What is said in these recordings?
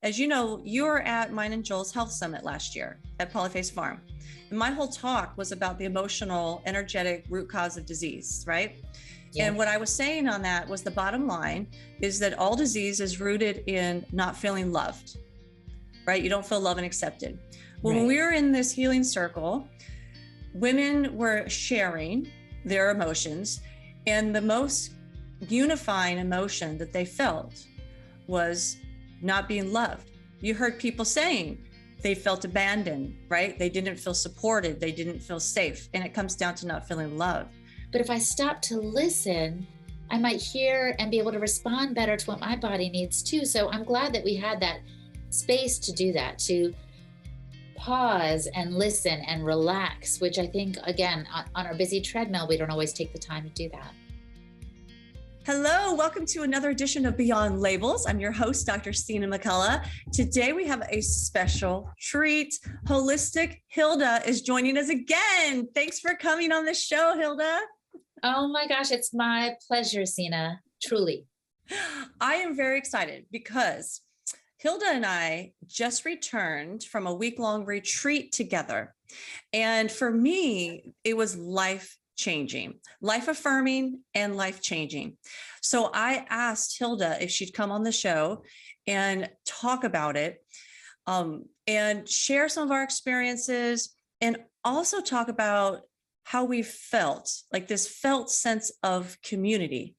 as you know, you were at mine and Joel's Health Summit last year at Polyface Farm. And my whole talk was about the emotional, energetic root cause of disease, right? Yes. And what I was saying on that was the bottom line is that all disease is rooted in not feeling loved, right? You don't feel loved and accepted. Well, right. When we were in this healing circle, women were sharing their emotions, and the most unifying emotion that they felt was not being loved. You heard people saying they felt abandoned, right? They didn't feel supported. They didn't feel safe. And it comes down to not feeling loved. But if I stop to listen, I might hear and be able to respond better to what my body needs too. So I'm glad that we had that space to do that, to pause and listen and relax, which I think, again, on our busy treadmill, we don't always take the time to do that. Hello, welcome to another edition of Beyond Labels. I'm your host, Dr. Sina McCullough. Today we have a special treat. Holistic Hilda is joining us again. Thanks for coming on the show, Hilda. Oh my gosh, it's my pleasure, Sina, truly. I am very excited because Hilda and I just returned from a week-long retreat together. And for me, it was life-changing, life-affirming, and life-changing. So I asked Hilda if she'd come on the show and talk about it, and share some of our experiences, and also talk about how we felt, like this felt sense of community,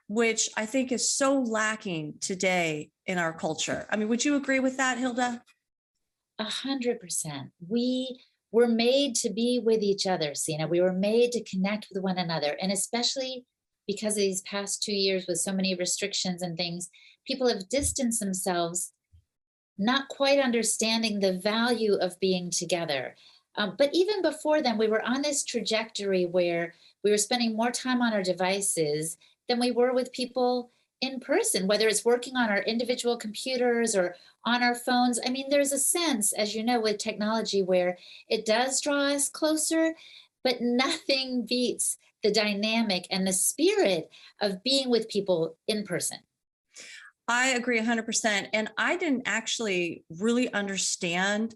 which I think is so lacking today in our culture. I mean, would you agree with that, Hilda? 100%. We were made to be with each other, Sina. We were made to connect with one another. And especially because of these past 2 years with so many restrictions and things, people have distanced themselves, not quite understanding the value of being together. But even before then, we were on this trajectory where we were spending more time on our devices than we were with people in person, whether it's working on our individual computers or on our phones. I mean, there's a sense, as you know, with technology where it does draw us closer, but nothing beats the dynamic and the spirit of being with people in person. I agree 100%. And I didn't actually really understand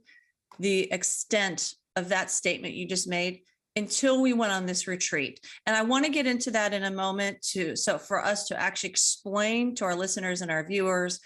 the extent of that statement you just made until we went on this retreat. And I want to get into that in a moment too. So for us to actually explain to our listeners and our viewers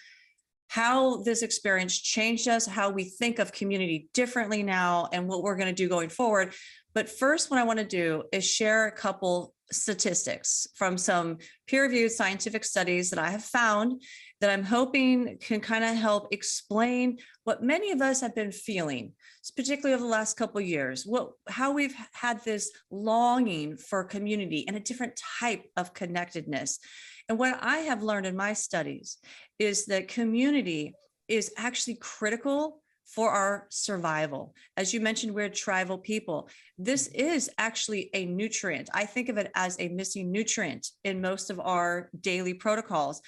how this experience changed us, how we think of community differently now, and what we're going to do going forward. But first, what I want to do is share a couple statistics from some peer-reviewed scientific studies that I have found that I'm hoping can kind of help explain what many of us have been feeling, particularly over the last couple of years, how we've had this longing for community and a different type of connectedness. And what I have learned in my studies is that community is actually critical for our survival. As you mentioned, we're tribal people. This is actually a nutrient. I think of it as a missing nutrient in most of our daily protocols.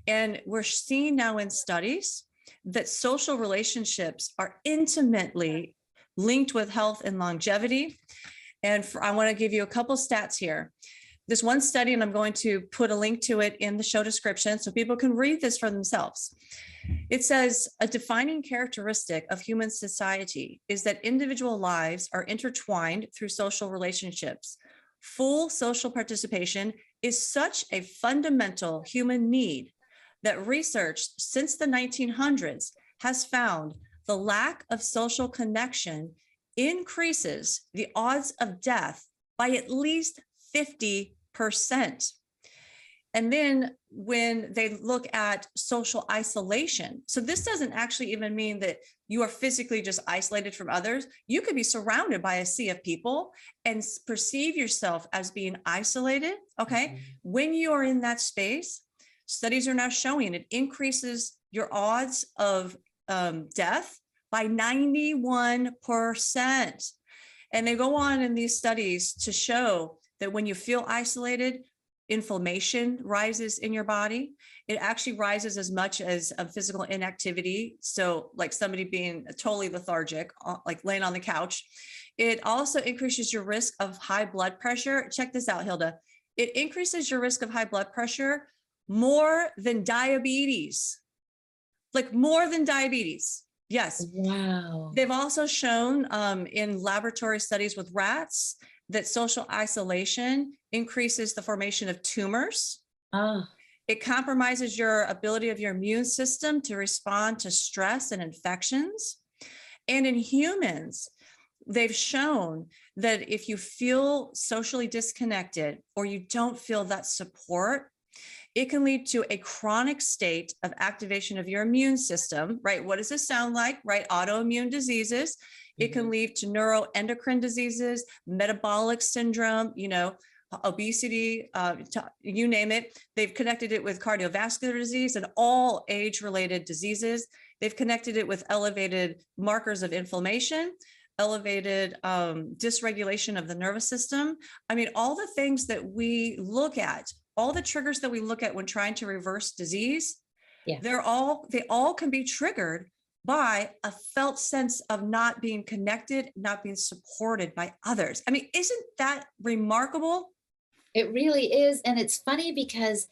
And we're seeing now in studies that social relationships are intimately linked with health and longevity. And I want to give you a couple stats here. This one study, and I'm going to put a link to it in the show description so people can read this for themselves. It says a defining characteristic of human society is that individual lives are intertwined through social relationships. Full social participation is such a fundamental human need that research since the 1900s has found the lack of social connection increases the odds of death by at least 50%. And then when they look at social isolation, so this doesn't actually even mean that you are physically just isolated from others. You could be surrounded by a sea of people and perceive yourself as being isolated, okay? Mm-hmm. When you are in that space, studies are now showing it increases your odds of death by 91%. And they go on in these studies to show that when you feel isolated, inflammation rises in your body. It actually rises as much as physical inactivity. So like somebody being totally lethargic, like laying on the couch. It also increases your risk of high blood pressure. Check this out, Hilda. It increases your risk of high blood pressure more than diabetes. like more than diabetes. Yes. Wow. They've also shown in laboratory studies with rats that social isolation increases the formation of tumors. Oh, It compromises your ability of your immune system to respond to stress and infections. And in humans, they've shown that if you feel socially disconnected or you don't feel that support, it can lead to a chronic state of activation of your immune system, right? What does this sound like, right? Autoimmune diseases. It can lead to neuroendocrine diseases, metabolic syndrome, obesity, you name it. They've connected it with cardiovascular disease and all age-related diseases. They've connected it with elevated markers of inflammation, elevated dysregulation of the nervous system. I mean, all the things that we look at, all the triggers that we look at when trying to reverse disease, yeah. they all can be triggered by a felt sense of not being connected, not being supported by others. I mean, isn't that remarkable? It really is. And it's funny because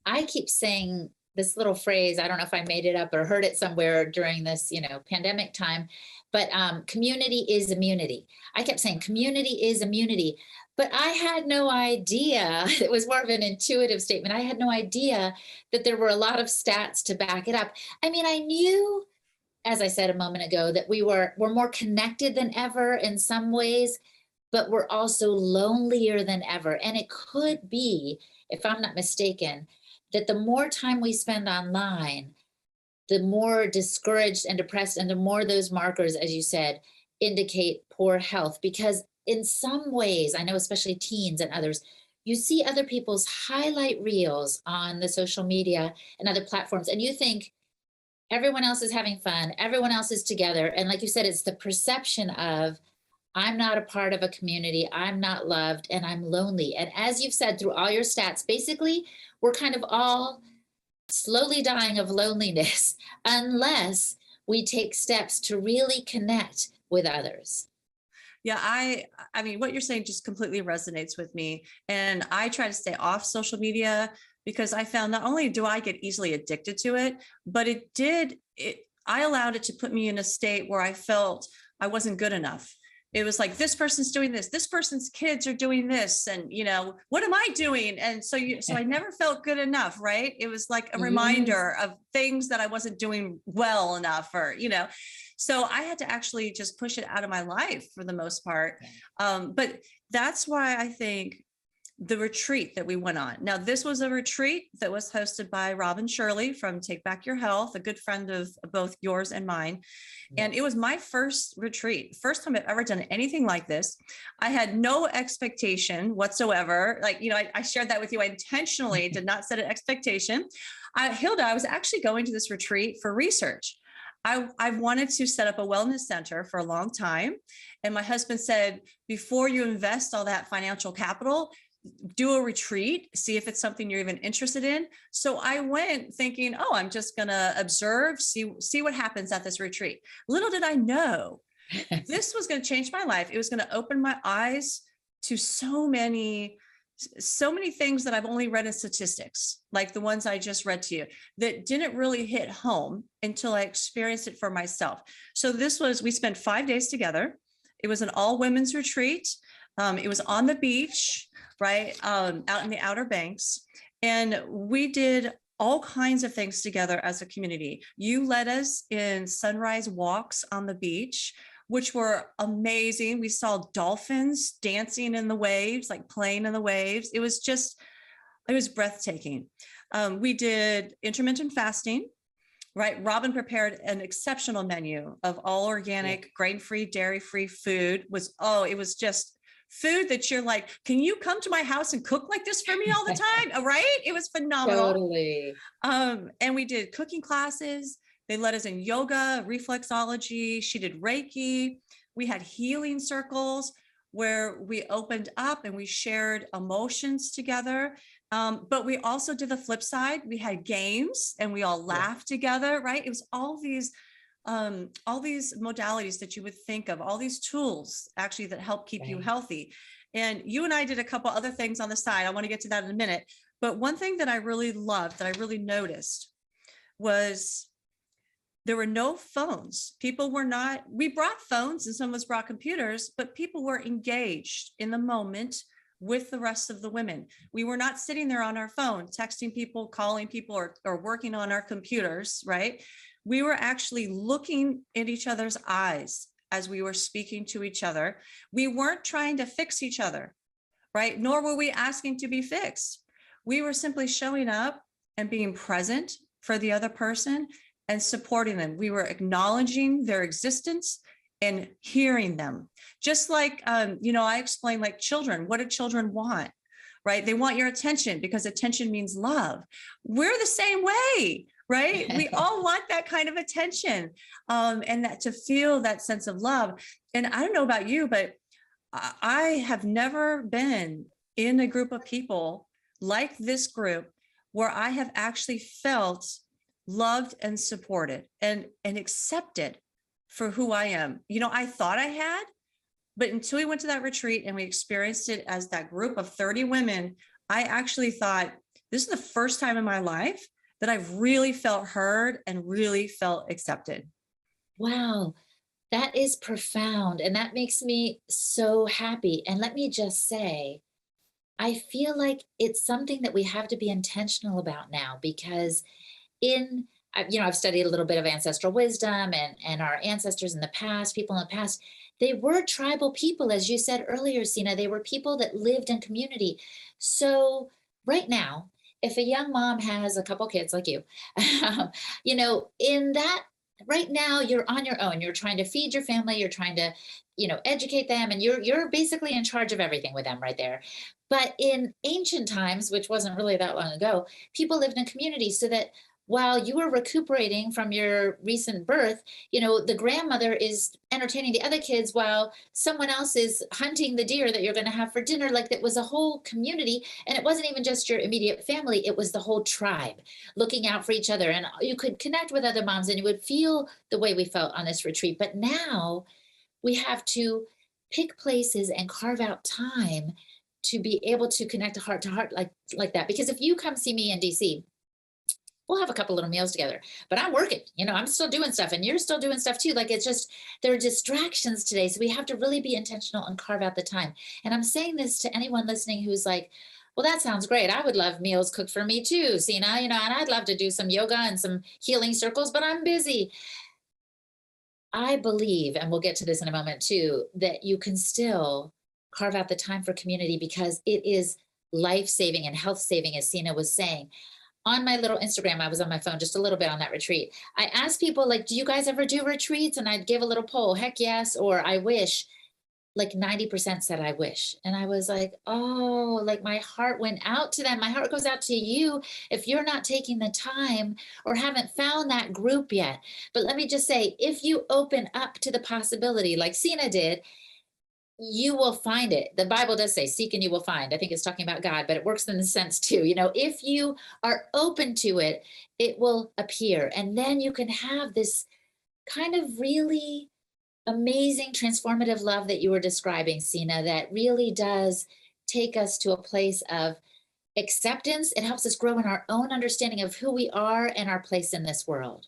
I keep saying this little phrase. I don't know if I made it up or heard it somewhere during this, pandemic time, but community is immunity. I kept saying community is immunity, but I had no idea. It was more of an intuitive statement. I had no idea that there were a lot of stats to back it up. I mean, I knew, as I said a moment ago, that we're more connected than ever in some ways, but we're also lonelier than ever. And it could be, if I'm not mistaken, that the more time we spend online, the more discouraged and depressed, and the more those markers, as you said, indicate poor health. Because in some ways, I know especially teens and others, you see other people's highlight reels on the social media and other platforms, and you think everyone else is having fun, everyone else is together. And like you said, it's the perception of, I'm not a part of a community, I'm not loved, and I'm lonely. And as you've said through all your stats, basically, we're kind of all slowly dying of loneliness unless we take steps to really connect with others. Yeah, I mean, what you're saying just completely resonates with me. And I try to stay off social media because I found not only do I get easily addicted to it, but I allowed it to put me in a state where I felt I wasn't good enough. It was like, this person's doing this person's kids are doing this, and what am I doing? And so I never felt good enough, right? It was like a Yes. reminder of things that I wasn't doing well enough, or so I had to actually just push it out of my life for the most part. But that's why I think the retreat that we went on. Now, this was a retreat that was hosted by Robin Shirley from Take Back Your Health, a good friend of both yours and mine. And it was my first retreat, first time I've ever done anything like this. I had no expectation whatsoever. Like, I shared that with you. I intentionally did not set an expectation. Hilda, I was actually going to this retreat for research. I've wanted to set up a wellness center for a long time. And my husband said, before you invest all that financial capital, do a retreat, see if it's something you're even interested in. So I went thinking, oh, I'm just going to observe, see what happens at this retreat. Little did I know this was going to change my life. It was going to open my eyes to so many things that I've only read in statistics, like the ones I just read to you, that didn't really hit home until I experienced it for myself. So we spent 5 days together. It was an all women's retreat. It was on the beach, right, out in the Outer Banks. And we did all kinds of things together as a community. You led us in sunrise walks on the beach, which were amazing. We saw dolphins dancing in the waves, like playing in the waves. It was breathtaking. We did intermittent fasting, right? Robin prepared an exceptional menu of all organic, grain-free, dairy-free food. It was just food that you're like, can you come to my house and cook like this for me all the time? Right? It was phenomenal. Totally. And we did cooking classes. They led us in yoga, reflexology. She did Reiki. We had healing circles where we opened up and we shared emotions together. But we also did the flip side. We had games and we all laughed together, right? It was all these modalities that you would think of, all these tools actually that help keep you healthy. And you and I did a couple other things on the side. I want to get to that in a minute. But one thing that I really loved, that I really noticed, was there were no phones. People were not, we brought phones and some of us brought computers, but people were engaged in the moment with the rest of the women. We were not sitting there on our phone, texting people, calling people, or working on our computers, right? We were actually looking at each other's eyes as we were speaking to each other. We weren't trying to fix each other, right? Nor were we asking to be fixed. We were simply showing up and being present for the other person and supporting them. We were acknowledging their existence and hearing them. Just like, I explain, like children, what do children want, right? They want your attention because attention means love. We're the same way, right? We all want that kind of attention, and that to feel that sense of love. And I don't know about you, but I have never been in a group of people like this group where I have actually felt loved and supported and accepted for who I am. I thought I had, but until we went to that retreat and we experienced it as that group of 30 women, I actually thought, this is the first time in my life that I've really felt heard and really felt accepted. Wow, that is profound. And that makes me so happy. And let me just say, I feel like it's something that we have to be intentional about now, because I've studied a little bit of ancestral wisdom, and our ancestors in the past, people in the past, they were tribal people, as you said earlier, Sina. They were people that lived in community. So right now, if a young mom has a couple kids like you, in that right now you're on your own. You're trying to feed your family. You're trying to, educate them, and you're basically in charge of everything with them right there. But in ancient times, which wasn't really that long ago, people lived in community, so that while you were recuperating from your recent birth, the grandmother is entertaining the other kids while someone else is hunting the deer that you're going to have for dinner. Like, that was a whole community. And it wasn't even just your immediate family, it was the whole tribe looking out for each other. And you could connect with other moms and you would feel the way we felt on this retreat. But now we have to pick places and carve out time to be able to connect heart to heart like that. Because if you come see me in DC, we'll have a couple little meals together, but I'm working, I'm still doing stuff and you're still doing stuff too. Like, it's just, there are distractions today. So we have to really be intentional and carve out the time. And I'm saying this to anyone listening who's like, well, that sounds great. I would love meals cooked for me too, Sina, and I'd love to do some yoga and some healing circles, but I'm busy. I believe, and we'll get to this in a moment too, that you can still carve out the time for community, because it is life-saving and health-saving, as Sina was saying. On my little Instagram, I was on my phone just a little bit on that retreat. I asked people, like, do you guys ever do retreats? And I'd give a little poll, heck yes, or I wish. Like 90% said I wish. And I was like, oh, like my heart went out to them. My heart goes out to you if you're not taking the time or haven't found that group yet. But let me just say, if you open up to the possibility, like Sina did, you will find it. The Bible does say, seek and you will find. I think it's talking about God, but it works in the sense too. If you are open to it, it will appear. And then you can have this kind of really amazing transformative love that you were describing, Sina, that really does take us to a place of acceptance. It helps us grow in our own understanding of who we are and our place in this world.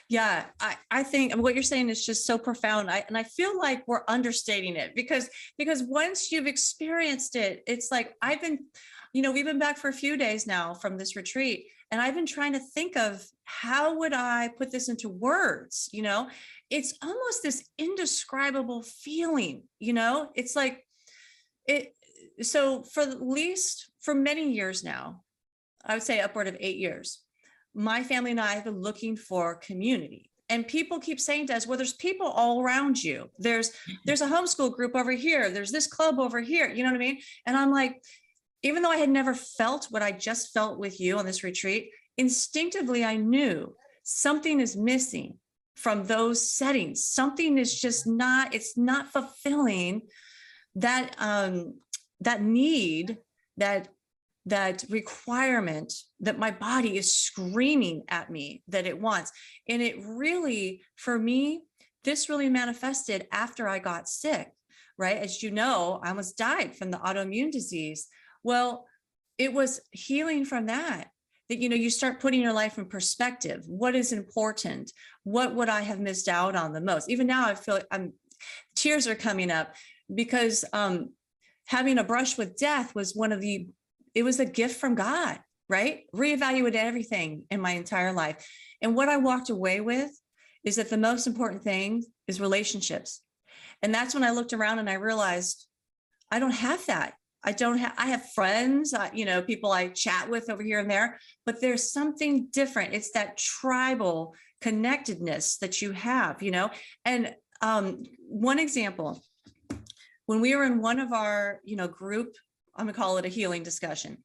Yeah, I think what you're saying is just so profound. And I feel like we're understating it because once you've experienced it, it's like we've been back for a few days now from this retreat, and I've been trying to think of how would I put this into words. It's almost this indescribable feeling. It's like it. So for many years now, I would say upward of 8 years, my family and I have been looking for community. And people keep saying to us, well, there's people all around you. There's a homeschool group over here. There's this club over here. You know what I mean? And I'm like, even though I had never felt what I just felt with you on this retreat, instinctively, I knew something is missing from those settings. Something is just it's not fulfilling that, that need, that requirement that my body is screaming at me that it wants. And it really, for me, this really manifested after I got sick, right? As you know, I almost died from the autoimmune disease. Well, it was healing from that that, you start putting your life in perspective. What is important? What would I have missed out on the most? Even now, I feel like tears are coming up because having a brush with death was it was a gift from God, right? Reevaluated everything in my entire life. And what I walked away with is that the most important thing is relationships. And that's when I looked around and I realized I don't have that. I have friends, people I chat with over here and there, but there's something different. It's that tribal connectedness that you have, and one example, when we were in one of our, group, I'm gonna call it a healing discussion,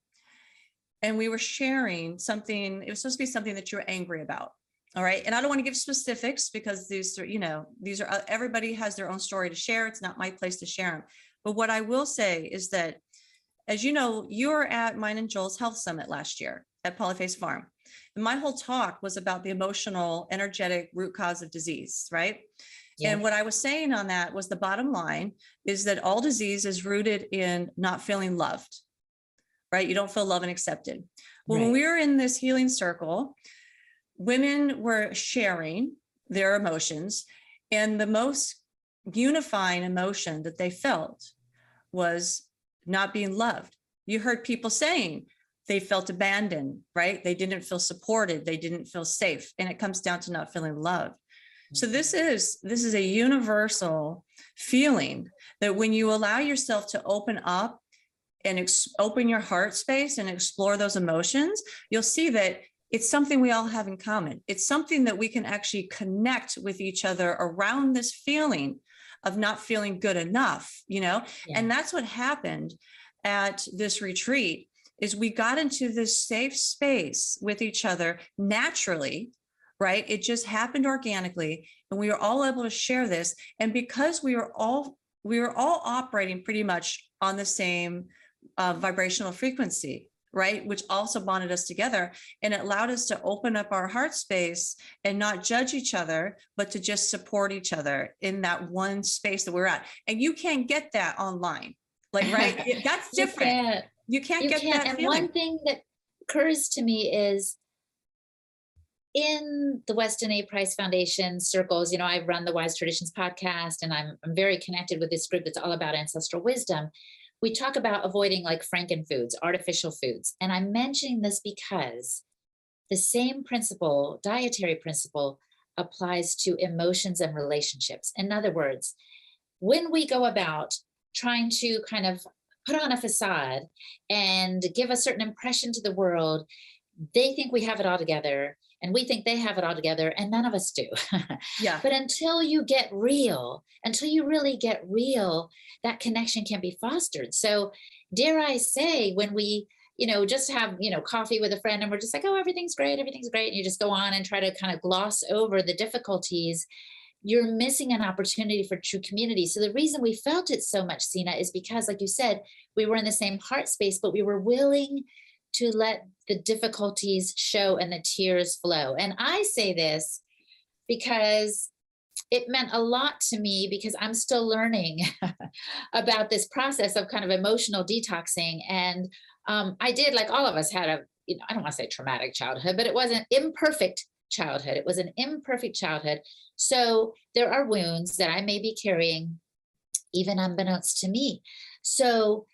and we were sharing something, it was supposed to be something that you were angry about. All right. And I don't want to give specifics because these are, everybody has their own story to share. It's not my place to share them. But what I will say is that, as you know, you were at mine and Joel's Health Summit last year at Polyface Farm. And my whole talk was about the emotional, energetic root cause of disease, right? Yes. And what I was saying on that was the bottom line is that all disease is rooted in not feeling loved, right? You don't feel loved and accepted. Well, right. When we were in this healing circle, women were sharing their emotions, and the most unifying emotion that they felt was not being loved. You heard people saying they felt abandoned, right? They didn't feel supported. They didn't feel safe. And it comes down to not feeling loved. So this is a universal feeling that when you allow yourself to open up and open your heart space and explore those emotions, you'll see that it's something we all have in common. It's something that we can actually connect with each other around this feeling of not feeling good enough, Yeah. And that's what happened at this retreat is we got into this safe space with each other naturally, right? It just happened organically, and we were all able to share this. And because we were all operating pretty much on the same vibrational frequency, right? Which also bonded us together, and it allowed us to open up our heart space and not judge each other, but to just support each other in that one space that we're at. And you can't get that online, right? That's different. You can't get that And feeling. one thing that occurs to me is in the Weston A. Price Foundation circles, I run the Wise Traditions podcast, and I'm very connected with this group that's all about ancestral wisdom. We talk about avoiding like frankenfoods, artificial foods. And I'm mentioning this because the same principle, dietary principle, applies to emotions and relationships. In other words, when we go about trying to kind of put on a facade and give a certain impression to the world, they think we have it all together, and we think they have it all together, and none of us do. Yeah. But until you get real, until you really get real, that connection can be fostered. So dare I say, when we, just have, coffee with a friend, and we're just like, oh, everything's great. And you just go on and try to kind of gloss over the difficulties, you're missing an opportunity for true community. So the reason we felt it so much, Sina, is because, like you said, we were in the same heart space, but we were willing to let the difficulties show and the tears flow. And I say this because it meant a lot to me, because I'm still learning about this process of kind of emotional detoxing. And I did, like all of us, had I don't want to say traumatic childhood, but it was an imperfect childhood. It was an imperfect childhood. So there are wounds that I may be carrying, even unbeknownst to me. So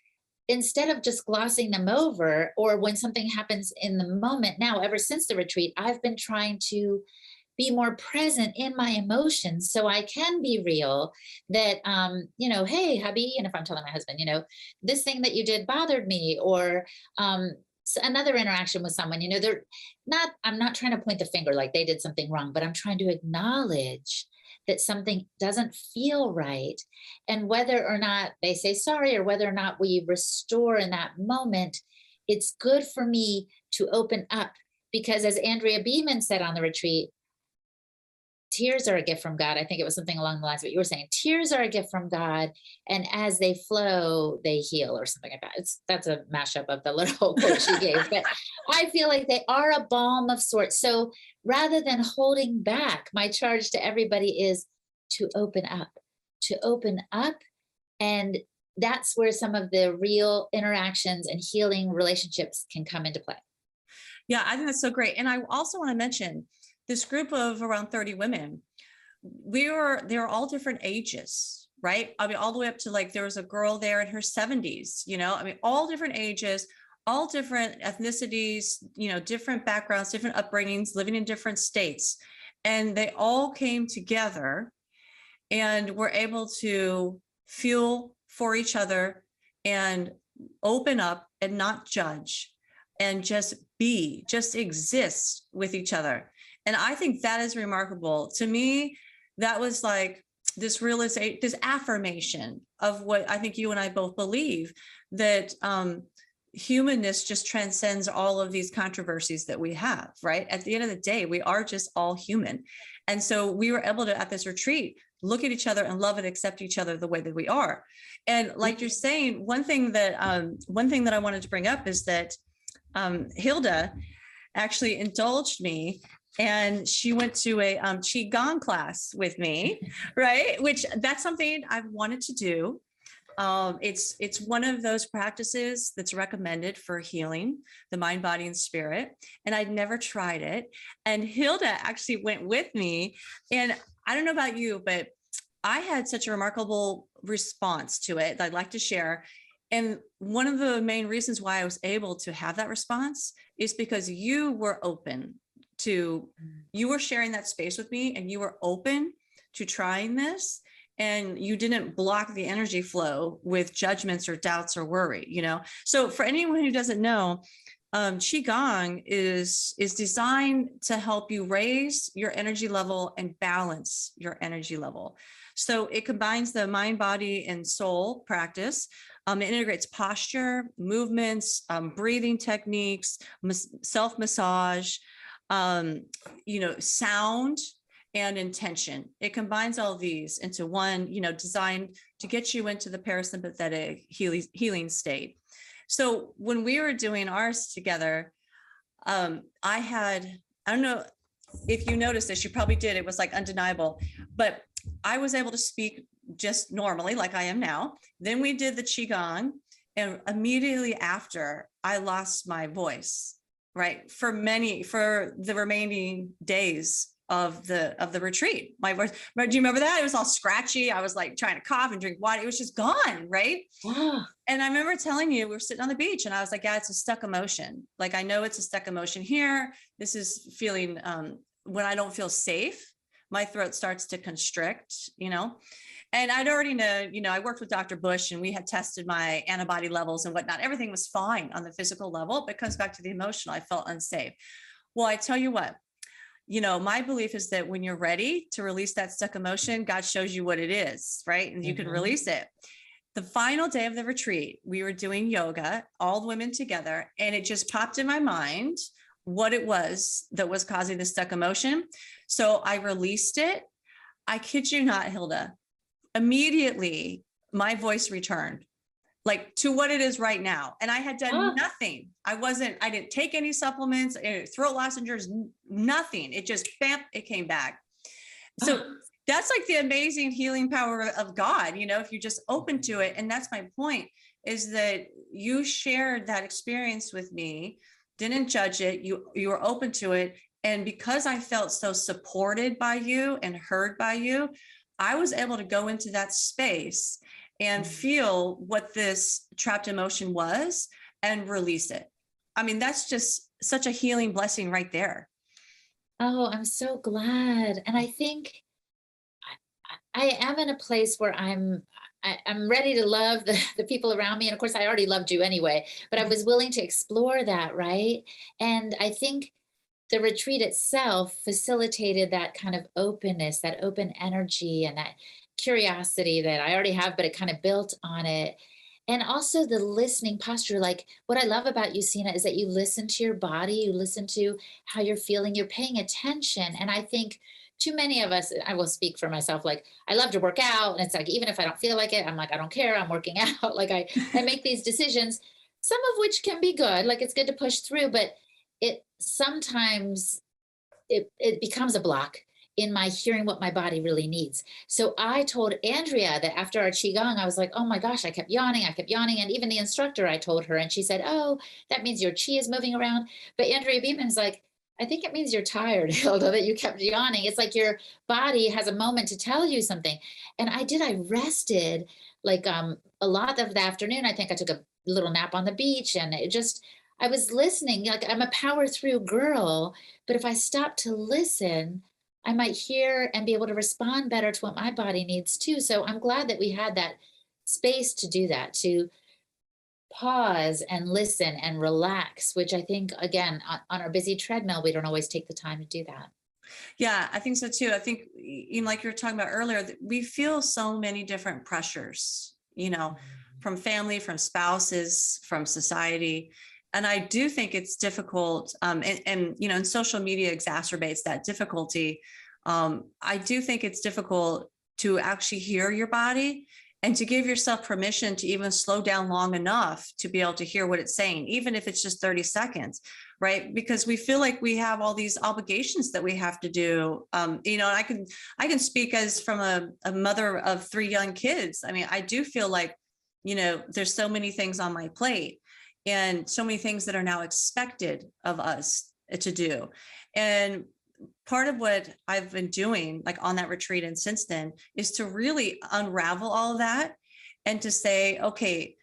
instead of just glossing them over, or when something happens in the moment, now, ever since the retreat, I've been trying to be more present in my emotions so I can be real, that, hey, hubby, and if I'm telling my husband, this thing that you did bothered me, or another interaction with someone, I'm not trying to point the finger like they did something wrong, but I'm trying to acknowledge that something doesn't feel right. And whether or not they say sorry, or whether or not we restore in that moment, it's good for me to open up, because as Andrea Beeman said on the retreat, tears are a gift from God. I think it was something along the lines of what you were saying. Tears are a gift from God, and as they flow, they heal, or something like that. That's a mashup of the little quote she gave, but I feel like they are a balm of sorts. So rather than holding back, my charge to everybody is to open up. And that's where some of the real interactions and healing relationships can come into play. Yeah, I think that's so great. And I also want to mention this group of around 30 women. They're all different ages, right? I mean, all the way up to like, there was a girl there in her 70s, I mean, all different ages, all different ethnicities, different backgrounds, different upbringings, living in different states. And they all came together and were able to feel for each other and open up and not judge and just exist with each other. And I think that is remarkable. To me, that was like this realization, this affirmation of what I think you and I both believe, that humanness just transcends all of these controversies that we have, right? At the end of the day, we are just all human. And so we were able to, at this retreat, look at each other and love and accept each other the way that we are. And like you're saying, one thing that I wanted to bring up is that Hilda actually indulged me, and she went to a qigong class with me, right? Which that's something I've wanted to do. It's one of those practices that's recommended for healing the mind, body, and spirit. And I'd never tried it. And Hilda actually went with me. And I don't know about you, but I had such a remarkable response to it that I'd like to share. And one of the main reasons why I was able to have that response is because you were sharing that space with me, and you were open to trying this. And you didn't block the energy flow with judgments or doubts or worry, So for anyone who doesn't know, qigong is designed to help you raise your energy level and balance your energy level. So it combines the mind, body, and soul practice. It integrates posture, movements, breathing techniques, self-massage, sound, and intention. It combines all these into one, designed to get you into the parasympathetic healing state. So when we were doing ours together, I don't know if you noticed this, you probably did. It was like undeniable, but I was able to speak just normally like I am now. Then we did the qigong, and immediately after I lost my voice, right? For the remaining days of the retreat. My voice, do you remember that? It was all scratchy. I was like trying to cough and drink water. It was just gone, right? Yeah. And I remember telling you, we were sitting on the beach, and I was like, yeah, it's a stuck emotion. Like, I know it's a stuck emotion here. This is feeling, when I don't feel safe, my throat starts to constrict, and I'd already know, I worked with Dr. Bush, and we had tested my antibody levels and whatnot. Everything was fine on the physical level, but it comes back to the emotional. I felt unsafe. Well, I tell you what, my belief is that when you're ready to release that stuck emotion, God shows you what it is, right? And you can release it. The final day of the retreat, we were doing yoga, all the women together, and it just popped in my mind what it was that was causing the stuck emotion. So I released it. I kid you not, Hilda, immediately my voice returned, like to what it is right now. And I had done nothing. I didn't take any supplements, throat lozenges, nothing. It just, bam, it came back. So that's like the amazing healing power of God, if you just open to it. And that's my point, is that you shared that experience with me, didn't judge it. You were open to it. And because I felt so supported by you and heard by you, I was able to go into that space and feel what this trapped emotion was and release it. I mean, that's just such a healing blessing right there. Oh, I'm so glad. And I think I am in a place where I'm ready to love the people around me. And of course, I already loved you anyway, but I was willing to explore that, right? And I think the retreat itself facilitated that kind of openness, that open energy, and that curiosity that I already have, but it kind of built on it. And also the listening posture. Like, what I love about you, Sina, is that you listen to your body, you listen to how you're feeling, you're paying attention. And I think too many of us, I will speak for myself, like, I love to work out. And it's like, even if I don't feel like it, I'm like, I don't care, I'm working out. Like, I make these decisions, some of which can be good. Like, it's good to push through, but it sometimes it becomes a block in my hearing what my body really needs. So I told Andrea that after our Qigong, I was like, oh my gosh, I kept yawning. And even the instructor, I told her, and she said, oh, that means your Qi is moving around. But Andrea Beeman's like, I think it means you're tired, Hilda, that you kept yawning. It's like your body has a moment to tell you something. And I rested like a lot of the afternoon. I think I took a little nap on the beach, and I was listening. Like, I'm a power through girl, but if I stop to listen, I might hear and be able to respond better to what my body needs too. So I'm glad that we had that space to do that, to pause and listen and relax, which I think, again, on our busy treadmill, we don't always take the time to do that. Yeah, I think so too. I think, like you were talking about earlier, that we feel so many different pressures, from family, from spouses, from society. And I do think it's difficult. And social media exacerbates that difficulty. I do think it's difficult to actually hear your body and to give yourself permission to even slow down long enough to be able to hear what it's saying, even if it's just 30 seconds, right? Because we feel like we have all these obligations that we have to do. I can speak as from a mother of 3 young kids. I mean, I do feel like, there's so many things on my plate and so many things that are now expected of us to do. And part of what I've been doing, like on that retreat and since then, is to really unravel all of that and to say, okay,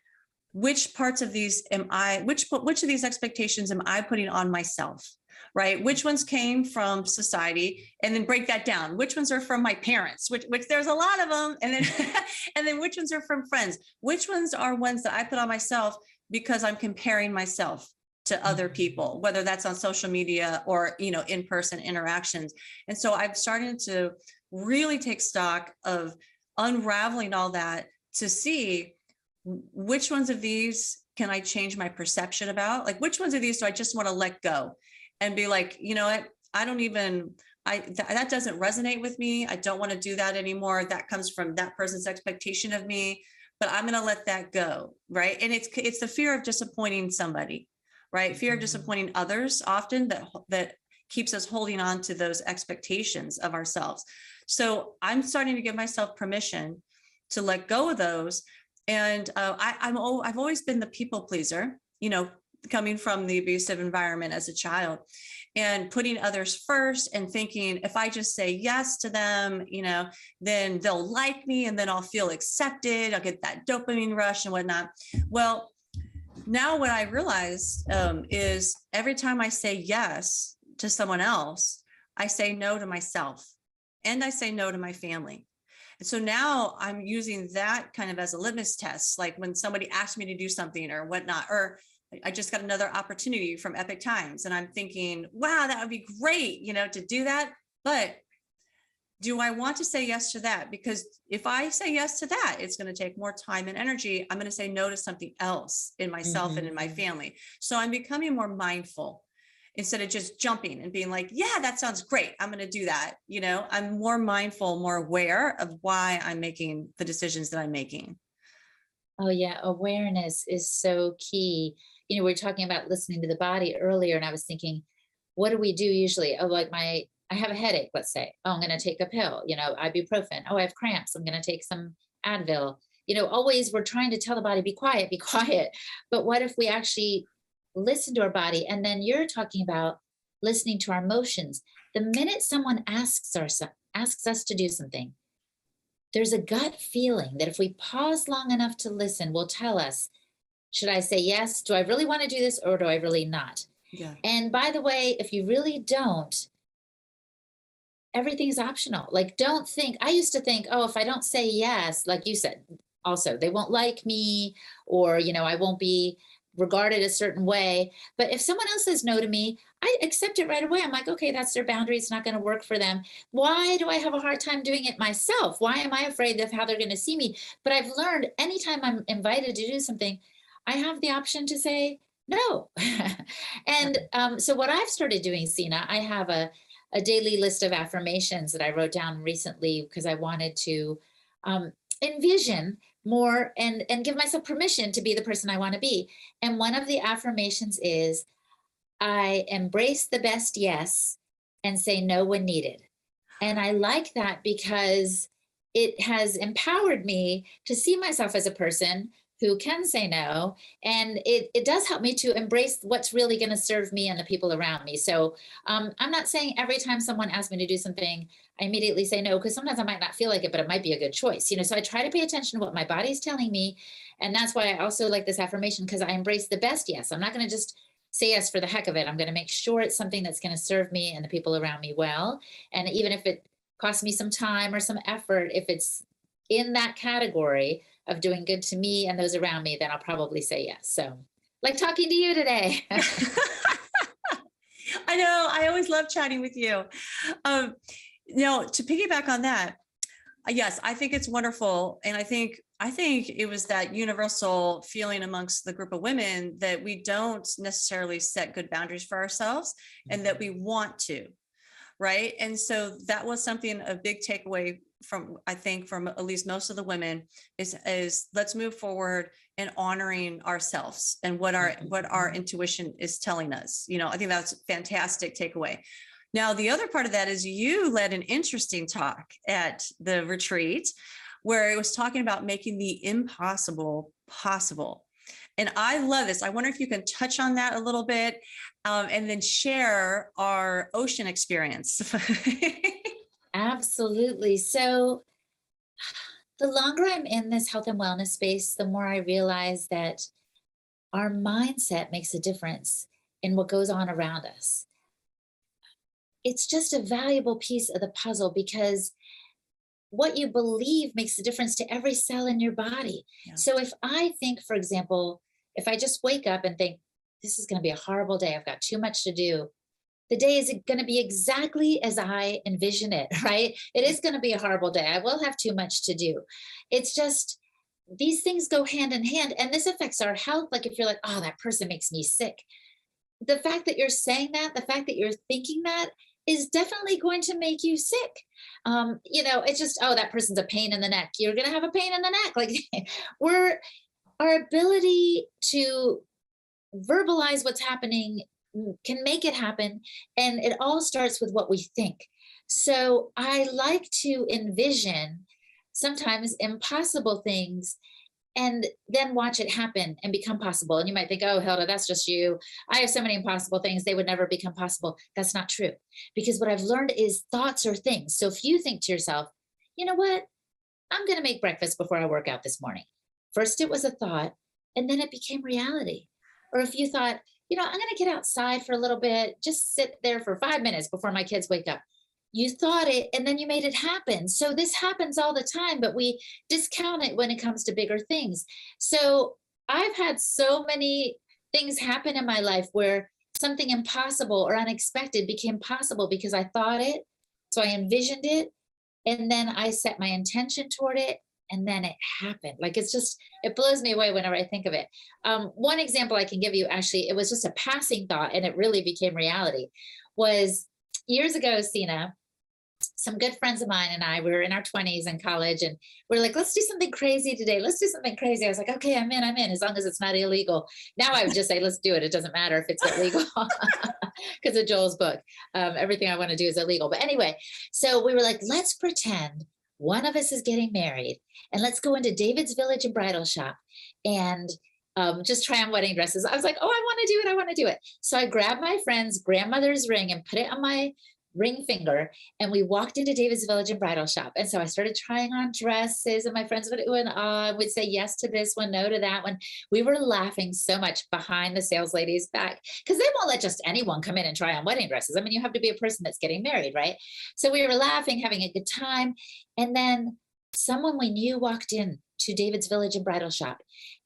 which parts of these which of these expectations am I putting on myself, right? Which ones came from society, and then break that down. Which ones are from my parents, which there's a lot of them. And then, and then which ones are from friends? Which ones are ones that I put on myself because I'm comparing myself to other people, whether that's on social media or, in-person interactions. And so I've started to really take stock of unraveling all that to see which ones of these can I change my perception about? Like, which ones of these do I just want to let go and be like, you know what? That doesn't resonate with me. I don't want to do that anymore. That comes from that person's expectation of me, but I'm going to let that go. Right. And it's the fear of disappointing somebody, right? Fear of disappointing others often that keeps us holding on to those expectations of ourselves. So I'm starting to give myself permission to let go of those. And I've always been the people pleaser, coming from the abusive environment as a child, and putting others first and thinking if I just say yes to them, then they'll like me and then I'll feel accepted. I'll get that dopamine rush and whatnot. Well, now what I realize is every time I say yes to someone else, I say no to myself and I say no to my family. And so now I'm using that kind of as a litmus test, like when somebody asks me to do something or whatnot, or I just got another opportunity from Epic Times and I'm thinking, wow, that would be great, to do that. But do I want to say yes to that? Because if I say yes to that, it's going to take more time and energy. I'm going to say no to something else in myself and in my family. So I'm becoming more mindful instead of just jumping and being like, yeah, that sounds great. I'm going to do that. I'm more mindful, more aware of why I'm making the decisions that I'm making. Oh yeah, awareness is so key. We were talking about listening to the body earlier, and I was thinking, what do we do usually? Oh, like I have a headache, let's say. Oh, I'm going to take a pill, ibuprofen. Oh, I have cramps. I'm going to take some Advil. Always we're trying to tell the body, be quiet, be quiet. But what if we actually listen to our body? And then you're talking about listening to our emotions. The minute someone asks us to do something, there's a gut feeling that if we pause long enough to listen, will tell us, should I say yes? Do I really want to do this or do I really not? Yeah. And by the way, if you really don't, everything's optional. Like, don't think, I used to think, oh, if I don't say yes, like you said, also, they won't like me, or, I won't be regarded a certain way. But if someone else says no to me, I accept it right away. I'm like, okay, that's their boundary. It's not going to work for them. Why do I have a hard time doing it myself? Why am I afraid of how they're going to see me? But I've learned anytime I'm invited to do something, I have the option to say no. And so what I've started doing, Sina, I have a daily list of affirmations that I wrote down recently because I wanted to envision more and give myself permission to be the person I want to be. And one of the affirmations is, I embrace the best yes and say no when needed. And I like that because it has empowered me to see myself as a person who can say no. And it does help me to embrace what's really going to serve me and the people around me. So I'm not saying every time someone asks me to do something, I immediately say no, because sometimes I might not feel like it, but it might be a good choice. So I try to pay attention to what my body's telling me. And that's why I also like this affirmation, because I embrace the best yes. I'm not going to just say yes for the heck of it. I'm going to make sure it's something that's going to serve me and the people around me well. And even if it costs me some time or some effort, if it's in that category of doing good to me and those around me, then I'll probably say yes. So, like talking to you today. I know. I always love chatting with you. Um, to piggyback on that, yes, I think it's wonderful. And I think it was that universal feeling amongst the group of women that we don't necessarily set good boundaries for ourselves and that we want to. Right. And so that was something, a big takeaway from, I think, from at least most of the women is let's move forward and honoring ourselves and what our intuition is telling us. I think that's a fantastic takeaway. Now, the other part of that is you led an interesting talk at the retreat where it was talking about making the impossible possible. And I love this. I wonder if you can touch on that a little bit and then share our ocean experience. Absolutely. So, the longer I'm in this health and wellness space, the more I realize that our mindset makes a difference in what goes on around us. It's just a valuable piece of the puzzle because what you believe makes a difference to every cell in your body. Yeah. So if I think, for example, if I just wake up and think, this is going to be a horrible day, I've got too much to do, the day is going to be exactly as I envision it, right? It is going to be a horrible day. I will have too much to do. It's just these things go hand in hand, and this affects our health. Like if you're like, oh, that person makes me sick, the fact that you're saying that, the fact that you're thinking that is definitely going to make you sick. It's just, oh, that person's a pain in the neck. You're going to have a pain in the neck. Like we're, our ability to verbalize what's happening can make it happen. And it all starts with what we think. So I like to envision sometimes impossible things and then watch it happen and become possible. And you might think, oh, Hilda, that's just you. I have so many impossible things, they would never become possible. That's not true. Because what I've learned is thoughts are things. So if you think to yourself, you know what? I'm going to make breakfast before I work out this morning. First, it was a thought, and then it became reality. Or if you thought, I'm going to get outside for a little bit, just sit there for 5 minutes before my kids wake up. You thought it and then you made it happen. So this happens all the time, but we discount it when it comes to bigger things. So I've had so many things happen in my life where something impossible or unexpected became possible because I thought it. So I envisioned it and then I set my intention toward it and then it happened. Like it blows me away whenever I think of it. One example I can give you, actually, it was just a passing thought and it really became reality, was years ago, Sina, some good friends of mine and I, we were in our 20s in college and we're like, let's do something crazy today. Let's do something crazy. I was like, okay, I'm in, as long as it's not illegal. Now I would just say, let's do it. It doesn't matter if it's illegal because of Joel's book. Everything I want to do is illegal. But anyway, so we were like, let's pretend one of us is getting married and let's go into David's Village and Bridal Shop and just try on wedding dresses. I was like, oh, I want to do it. I want to do it. So I grabbed my friend's grandmother's ring and put it on my ring finger. And we walked into David's Village and Bridal Shop. And so I started trying on dresses and my friends would ooh and ah, would say yes to this one, no to that one. We were laughing so much behind the sales lady's back because they won't let just anyone come in and try on wedding dresses. I mean, you have to be a person that's getting married, right? So we were laughing, having a good time. And then someone we knew walked in to David's Village and Bridal Shop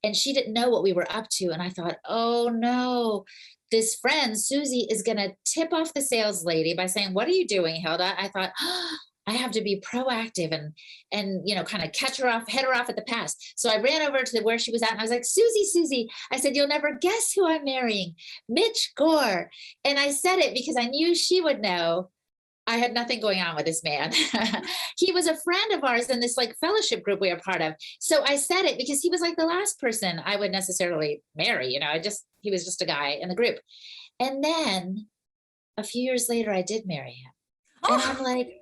and she didn't know what we were up to. And I thought, oh no, this friend, Susie, is going to tip off the sales lady by saying, what are you doing, Hilda? I thought, oh, I have to be proactive and kind of catch her off, head her off at the pass. So I ran over to where she was at and I was like, Susie, I said, you'll never guess who I'm marrying, Mitch Gore. And I said it because I knew she would know. I had nothing going on with this man. He was a friend of ours in this like fellowship group we were part of. So I said it because he was like the last person I would necessarily marry. He was just a guy in the group. And then a few years later, I did marry him. And I'm like,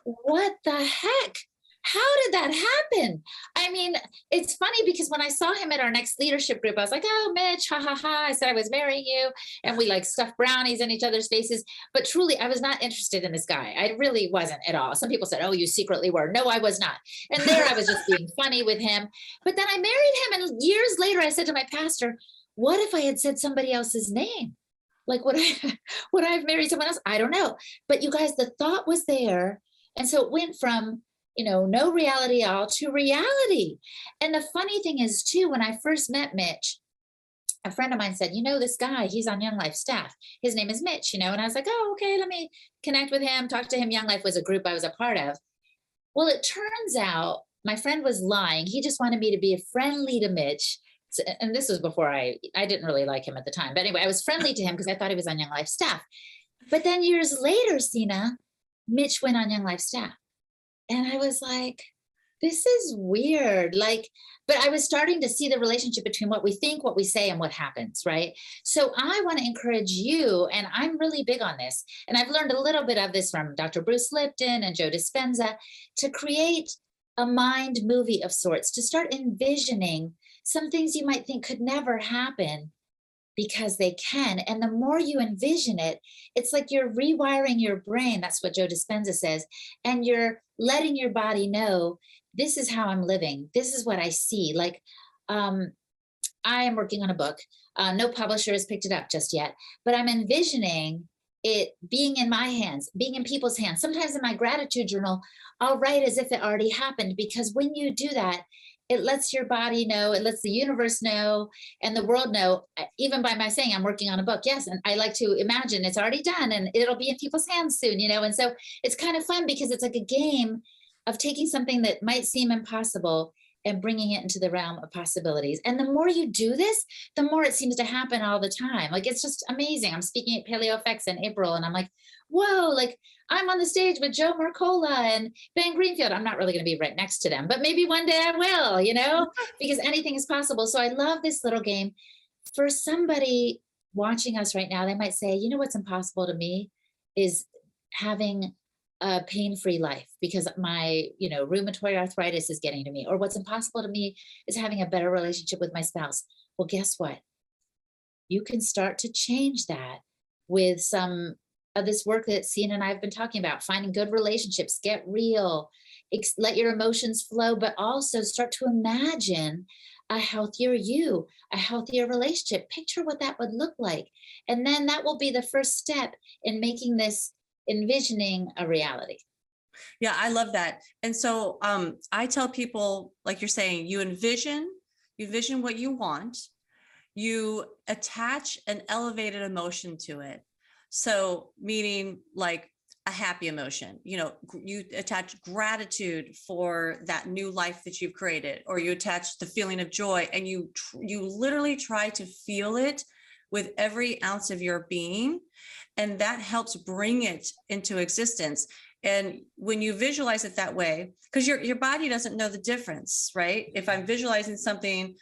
what the heck? How did that happen? I mean, it's funny because when I saw him at our next leadership group, I was like, oh, Mitch, ha ha ha. I said I was marrying you. And we like stuffed brownies in each other's faces. But truly, I was not interested in this guy. I really wasn't at all. Some people said, oh, you secretly were. No, I was not. And there I was just being funny with him. But then I married him. And years later, I said to my pastor, what if I had said somebody else's name? Like, would I have married someone else? I don't know. But you guys, the thought was there. And so it went from, no reality at all to reality. And the funny thing is, too, when I first met Mitch, a friend of mine said, this guy, he's on Young Life staff. His name is Mitch, and I was like, oh, okay, let me connect with him, talk to him. Young Life was a group I was a part of. Well, it turns out my friend was lying. He just wanted me to be friendly to Mitch. And this was before I didn't really like him at the time. But anyway, I was friendly to him because I thought he was on Young Life staff. But then years later, Sina, Mitch went on Young Life staff. And I was like, this is weird. But I was starting to see the relationship between what we think, what we say, and what happens, right? So I want to encourage you, and I'm really big on this, and I've learned a little bit of this from Dr. Bruce Lipton and Joe Dispenza, to create a mind movie of sorts, to start envisioning some things you might think could never happen because they can. And the more you envision it, it's like you're rewiring your brain. That's what Joe Dispenza says. And you're letting your body know, this is how I'm living. This is what I see. I am working on a book. No publisher has picked it up just yet, but I'm envisioning it being in my hands, being in people's hands. Sometimes in my gratitude journal, I'll write as if it already happened, because when you do that, it lets your body know, it lets the universe know, and the world know, even by my saying I'm working on a book. Yes. And I like to imagine it's already done and it'll be in people's hands soon, And so it's kind of fun because it's like a game of taking something that might seem impossible and bringing it into the realm of possibilities. And the more you do this, the more it seems to happen all the time. It's just amazing. I'm speaking at Paleo Effects in April, and I'm like, whoa, I'm on the stage with Joe Mercola and Ben Greenfield. I'm not really going to be right next to them, but maybe one day I will, because anything is possible. So I love this little game. For somebody watching us right now, they might say, what's impossible to me is having a pain-free life because my, rheumatoid arthritis is getting to me. Or what's impossible to me is having a better relationship with my spouse. Well, guess what? You can start to change that with some of this work that Sina and I have been talking about, finding good relationships, get real, let your emotions flow, but also start to imagine a healthier you, a healthier relationship. Picture what that would look like. And then that will be the first step in making this envisioning a reality. Yeah, I love that. And so I tell people, like you're saying, you envision what you want, you attach an elevated emotion to it. So meaning like a happy emotion, you attach gratitude for that new life that you've created, or you attach the feeling of joy, and you literally try to feel it with every ounce of your being. And that helps bring it into existence. And when you visualize it that way, because your body doesn't know the difference, right? If I'm visualizing something,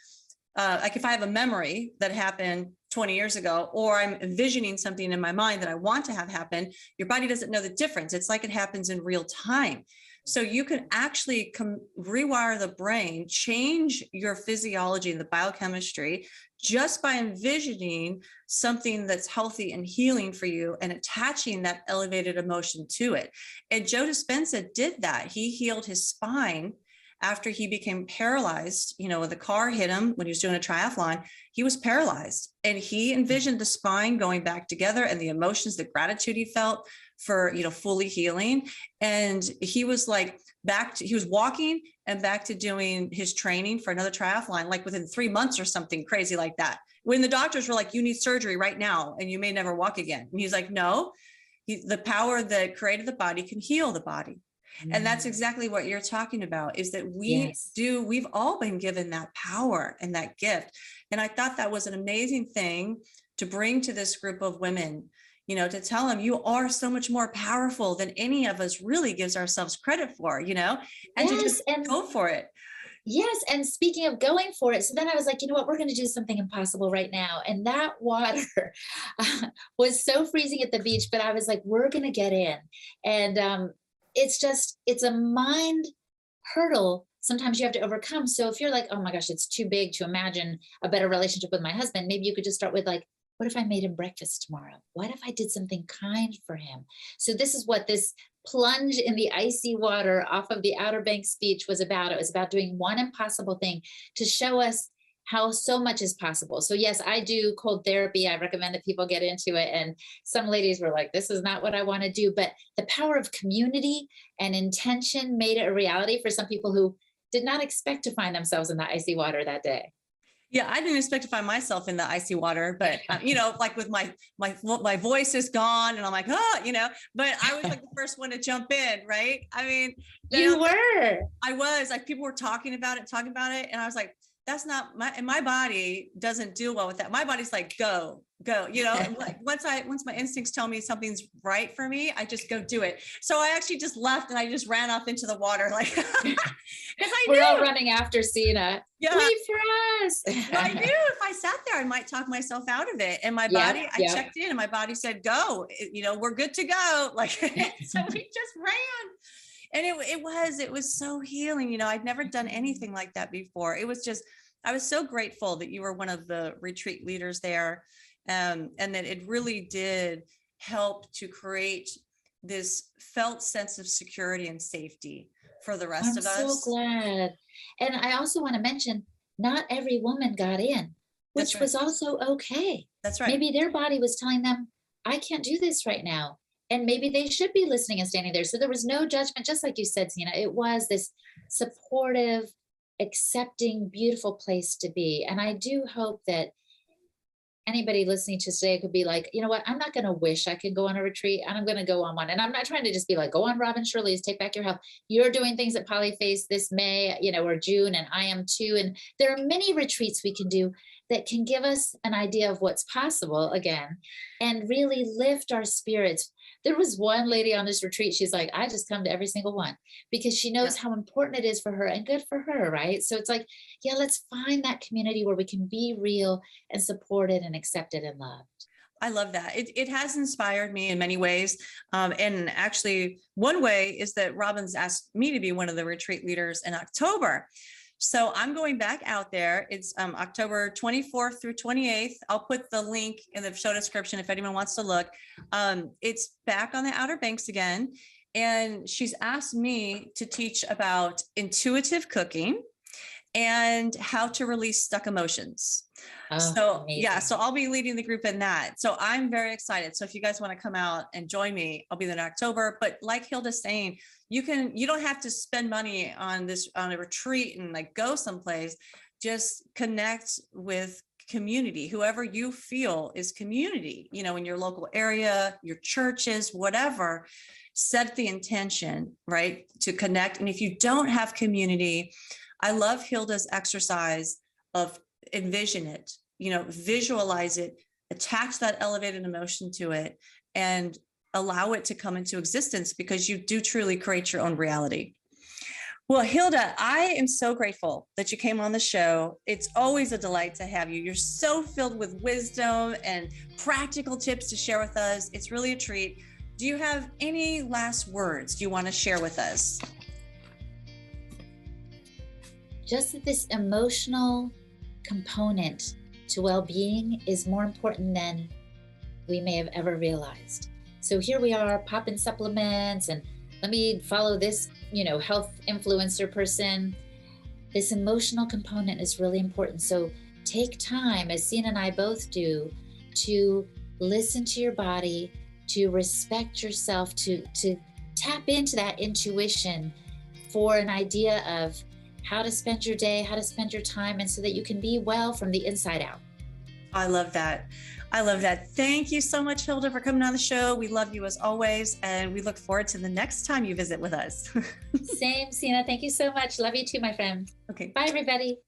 like if I have a memory that happened 20 years ago, or I'm envisioning something in my mind that I want to have happen, your body doesn't know the difference. It's like it happens in real time. So you can actually rewire the brain, change your physiology and the biochemistry just by envisioning something that's healthy and healing for you and attaching that elevated emotion to it. And Joe Dispenza did that. He healed his spine after he became paralyzed, when the car hit him when he was doing a triathlon. He was paralyzed, and he envisioned the spine going back together and the emotions, the gratitude he felt for, fully healing. And he was like he was walking and back to doing his training for another triathlon, like within 3 months or something crazy like that. When the doctors were like, you need surgery right now and you may never walk again. And he's like, no, the power that created the body can heal the body. And that's exactly what you're talking about, is that we've all been given that power and that gift. And I thought that was an amazing thing to bring to this group of women, to tell them you are so much more powerful than any of us really gives ourselves credit for, and to just go for it. Yes. And speaking of going for it, so then I was like, what, we're going to do something impossible right now. And that water was so freezing at the beach, but I was like, we're going to get in. And it's a mind hurdle sometimes you have to overcome. So if you're like, oh my gosh, it's too big to imagine a better relationship with my husband, maybe you could just start with like, what if I made him breakfast tomorrow? What if I did something kind for him? So this is what this plunge in the icy water off of the Outer Banks speech was about. It was about doing one impossible thing to show us how so much is possible. So yes, I do cold therapy. I recommend that people get into it. And some ladies were like, this is not what I want to do. But the power of community and intention made it a reality for some people who did not expect to find themselves in the icy water that day. Yeah, I didn't expect to find myself in the icy water, but like with my voice is gone, and I'm like, oh, But I was like the first one to jump in, right? I mean, You were. I was like, people were talking about it, and I was like, that's not my body doesn't do well with that. My body's like, go. Like once my instincts tell me something's right for me, I just go do it. So I actually just left and I just ran off into the water, like, because We're all running after Sina. Yeah. Wait for us. Well, I knew if I sat there, I might talk myself out of it. And my body, I checked in and my body said, go, we're good to go. Like, so we just ran. And it was so healing. I'd never done anything like that before. It was just, I was so grateful that you were one of the retreat leaders there. And that it really did help to create this felt sense of security and safety for the rest of us. I'm so glad. And I also want to mention, not every woman got in, which was also okay. That's right. Maybe their body was telling them, I can't do this right now. And maybe they should be listening and standing there. So there was no judgment, just like you said, Sina. It was this supportive, accepting, beautiful place to be. And I do hope that anybody listening to today could be like, you know what, I'm not going to wish I could go on a retreat, and I'm going to go on one. And I'm not trying to just be like, go on Robin Shirley's Take Back Your Health. You're doing things at Polyface this May, or June, and I am too. And there are many retreats we can do that can give us an idea of what's possible again, and really lift our spirits. There was one lady on this retreat, she's like, I just come to every single one because she knows how important it is for her, and good for her, right? So it's like, yeah, let's find that community where we can be real and supported and accepted and loved. I love that. It has inspired me in many ways. And actually, one way is that Robin's asked me to be one of the retreat leaders in October. So I'm going back out there. It's October 24th through 28th. I'll put the link in the show description if anyone wants to look. It's back on the Outer Banks again. And she's asked me to teach about intuitive cooking and how to release stuck emotions. So I'll be leading the group in that. So I'm very excited. So if you guys want to come out and join me, I'll be there in October. But like Hilda's saying, you don't have to spend money on a retreat and like go someplace. Just connect with community, whoever you feel is community, in your local area, your churches, whatever. Set the intention, right, to connect. And if you don't have community, I love Hilda's exercise of envision it, visualize it, attach that elevated emotion to it, and allow it to come into existence, because you do truly create your own reality. Well, Hilda, I am so grateful that you came on the show. It's always a delight to have you. You're so filled with wisdom and practical tips to share with us. It's really a treat. Do you have any last words you want to share with us? Just that this emotional component to well-being is more important than we may have ever realized. So here we are popping supplements and let me follow this, health influencer person. This emotional component is really important. So take time, as Sina and I both do, to listen to your body, to respect yourself, to tap into that intuition for an idea of how to spend your day, how to spend your time, and so that you can be well from the inside out. I love that. Thank you so much, Hilda, for coming on the show. We love you as always, and we look forward to the next time you visit with us. Same, Sina. Thank you so much. Love you too, my friend. Okay. Bye, everybody.